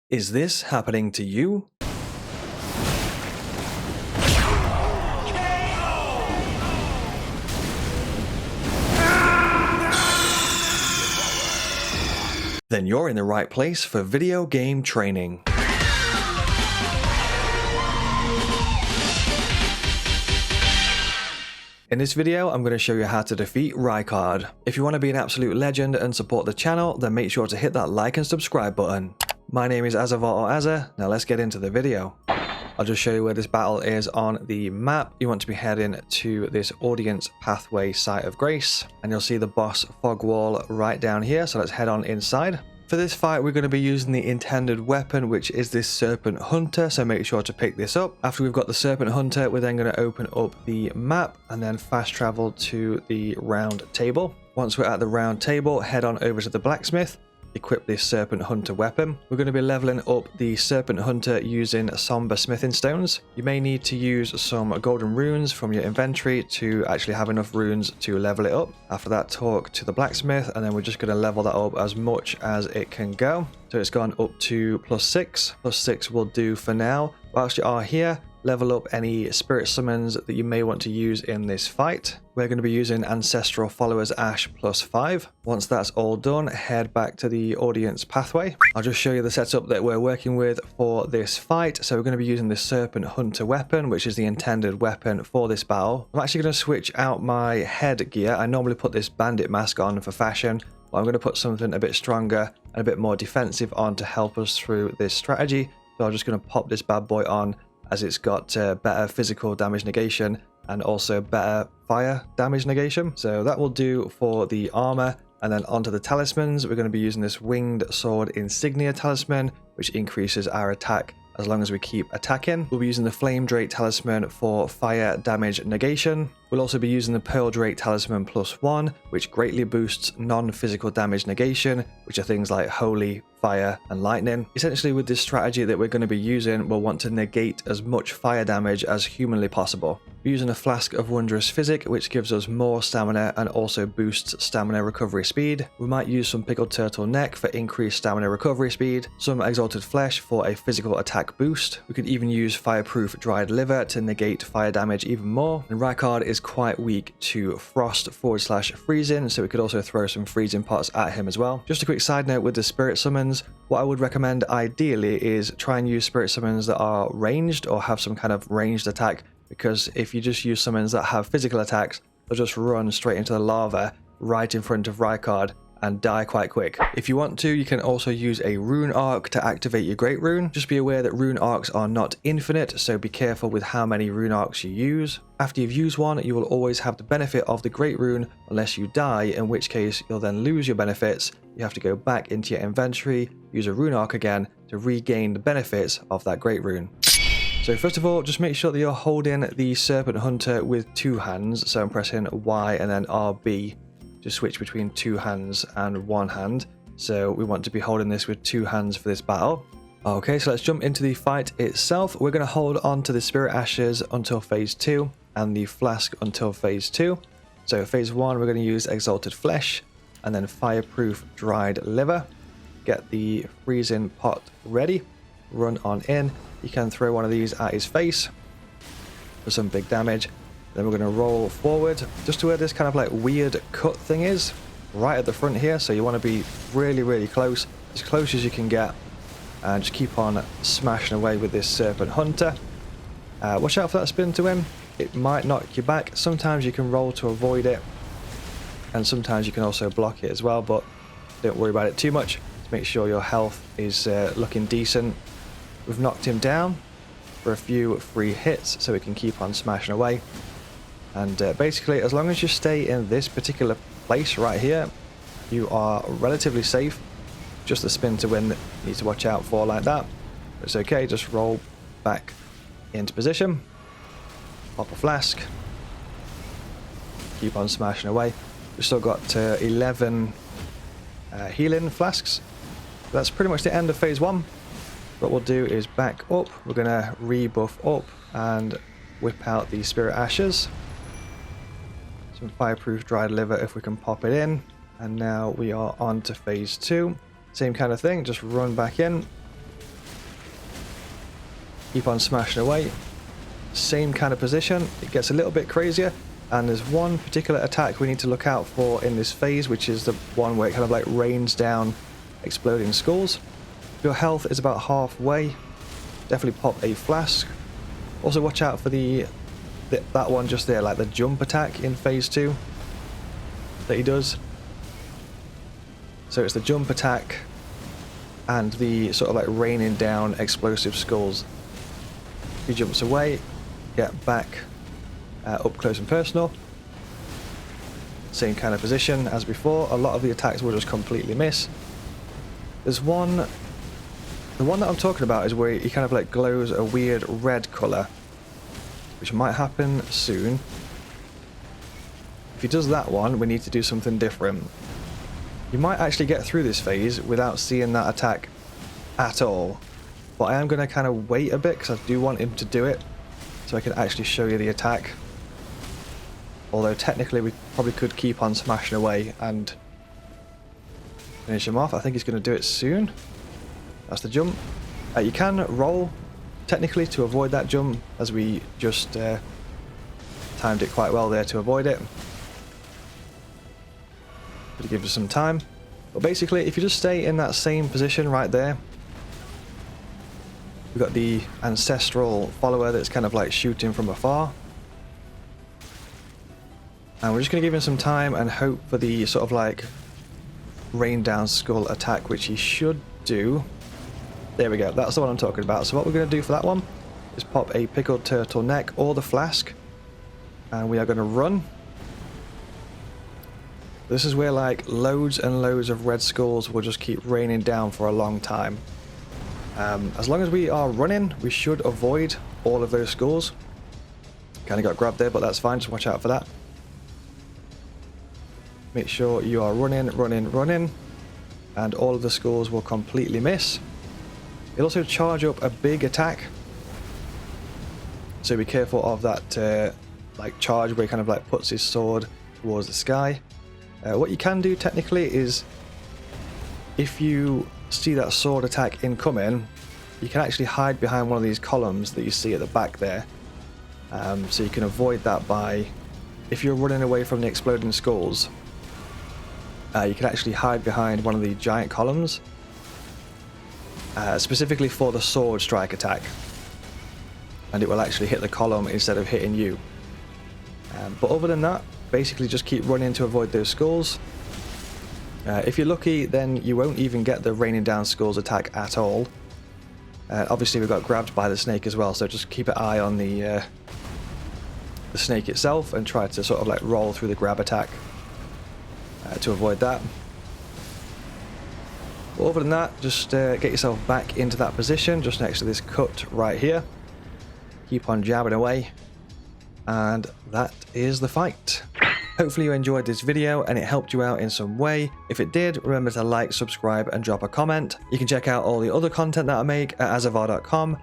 Is this happening to you? Then you're in the right place for video game training. In this video, I'm going to show you how to defeat Rykard. If you want to be an absolute legend and support the channel, then make sure to hit that like and subscribe button. My name is Azzavhar or Azza. Now let's get into the video. I'll just show you where this battle is on the map. You want to be heading to this audience pathway site of grace, and you'll see the boss fog wall right down here. So let's head on inside. For this fight, we're going to be using the intended weapon, which is this Serpent Hunter, so make sure to pick this up. After we've got the Serpent Hunter, we're then going to open up the map and then fast travel to the round table. Once we're at the round table, head on over to the blacksmith, equip this Serpent Hunter weapon. We're going to be leveling up the Serpent Hunter using somber smithing stones. You may need to use some golden runes from your inventory to actually have enough runes to level it up. After that, talk to the blacksmith, and then we're just going to level that up as much as it can go. So it's gone up to +6. +6 will do for now. Whilst you are here, level up any spirit summons that you may want to use in this fight. We're going to be using Ancestral Followers Ash +5. Once that's all done, head back to the audience pathway. I'll just show you the setup that we're working with for this fight. So we're going to be using the Serpent Hunter weapon, which is the intended weapon for this battle. I'm actually going to switch out my headgear. I normally put this bandit mask on for fashion, but I'm going to put something a bit stronger and a bit more defensive on to help us through this strategy. So I'm just going to pop this bad boy on, as it's got better physical damage negation and also better fire damage negation. So that will do for the armor. And then onto the talismans, we're going to be using this Winged Sword Insignia talisman, which increases our attack as long as we keep attacking. We'll be using the Flame Drake talisman for fire damage negation. We'll also be using the Pearl Drake talisman +1, which greatly boosts non-physical damage negation, which are things like holy, fire, and lightning. Essentially, with this strategy that we're going to be using, we'll want to negate as much fire damage as humanly possible. We're using a Flask of Wondrous Physic, which gives us more stamina and also boosts stamina recovery speed. We might use some Pickled Turtle Neck for increased stamina recovery speed, some Exalted Flesh for a physical attack boost. We could even use Fireproof Dried Liver to negate fire damage even more. And Rykard is quite weak to frost/freezing, so we could also throw some freezing pots at him as well. Just a quick side note with the spirit summons, what I would recommend ideally is try and use spirit summons that are ranged or have some kind of ranged attack, because if you just use summons that have physical attacks, they'll just run straight into the lava right in front of Rykard and die quite quick. If you want to, you can also use a rune arc to activate your great rune. Just be aware that rune arcs are not infinite, so be careful with how many rune arcs you use. After you've used one, you will always have the benefit of the great rune unless you die, in which case you'll then lose your benefits. You have to go back into your inventory, use a rune arc again to regain the benefits of that great rune. So first of all, just make sure that you're holding the Serpent Hunter with two hands. So I'm pressing Y and then RB to switch between two hands and one hand. So we want to be holding this with two hands for this battle. Okay, so let's jump into the fight itself. We're going to hold on to the Spirit Ashes until phase 2 and the Flask until phase 2. So phase 1, we're going to use Exalted Flesh and then Fireproof Dried Liver. Get the freezing pot ready. Run on in. You can throw one of these at his face for some big damage. Then we're going to roll forward just to where this kind of like weird cut thing is, right at the front here. So you want to be really, really close as you can get, and just keep on smashing away with this Serpent Hunter. Watch out for that spin to him. It might knock you back. Sometimes you can roll to avoid it, and sometimes you can also block it as well, but don't worry about it too much. Just make sure your health is looking decent. We've knocked him down for a few free hits, so we can keep on smashing away. And basically, as long as you stay in this particular place right here, you are relatively safe. Just the spin to win that you need to watch out for like that. It's okay, just roll back into position. Pop a flask. Keep on smashing away. We've still got 11 healing flasks. That's pretty much the end of phase 1. What we'll do is back up. We're going to rebuff up and whip out the Spirit Ashes. Some Fireproof Dried Liver if we can pop it in. And now we are on to phase 2. Same kind of thing, just run back in. Keep on smashing away. Same kind of position. It gets a little bit crazier. And there's one particular attack we need to look out for in this phase, which is the one where it kind of like rains down exploding skulls. If your health is about halfway, definitely pop a flask. Also watch out for that one just there, like the jump attack in phase 2 that he does. So it's the jump attack and the sort of like raining down explosive skulls. He jumps away, get back up close and personal. Same kind of position as before. A lot of the attacks will just completely miss. There's one, the one that I'm talking about is where he kind of like glows a weird red colour, which might happen soon. If he does that one, we need to do something different. You might actually get through this phase without seeing that attack at all, but I am going to kind of wait a bit because I do want him to do it so I can actually show you the attack. Although technically we probably could keep on smashing away and finish him off. I think he's going to do it soon. That's the jump. You can roll technically to avoid that jump, as we just timed it quite well there to avoid it. To give us some time. But basically, if you just stay in that same position right there, we've got the ancestral follower that's kind of like shooting from afar. And we're just going to give him some time and hope for the sort of like rain down skull attack, which he should do. There we go, that's the one I'm talking about. So what we're going to do for that one is pop a pickled turtleneck or the flask, and we are going to run. This is where like loads and loads of red skulls will just keep raining down for a long time. As long as we are running, we should avoid all of those skulls. Kind of got grabbed there, but that's fine, just watch out for that. Make sure you are running, and all of the skulls will completely miss. It'll also charge up a big attack, so be careful of that like charge where he kind of like puts his sword towards the sky. What you can do technically is, if you see that sword attack incoming, you can actually hide behind one of these columns that you see at the back there. So you can avoid that by, if you're running away from the exploding skulls, you can actually hide behind one of the giant columns, specifically for the sword strike attack, and it will actually hit the column instead of hitting you. But other than that, basically just keep running to avoid those skulls. If you're lucky, then you won't even get the raining down skulls attack at all. Obviously we got grabbed by the snake as well, so just keep an eye on the snake itself and try to sort of like roll through the grab attack to avoid that. But other than that, just get yourself back into that position just next to this cut right here. Keep on jabbing away, and that is the fight. Hopefully you enjoyed this video and it helped you out in some way. If it did, remember to like, subscribe and drop a comment. You can check out all the other content that I make at Azzavhar.com.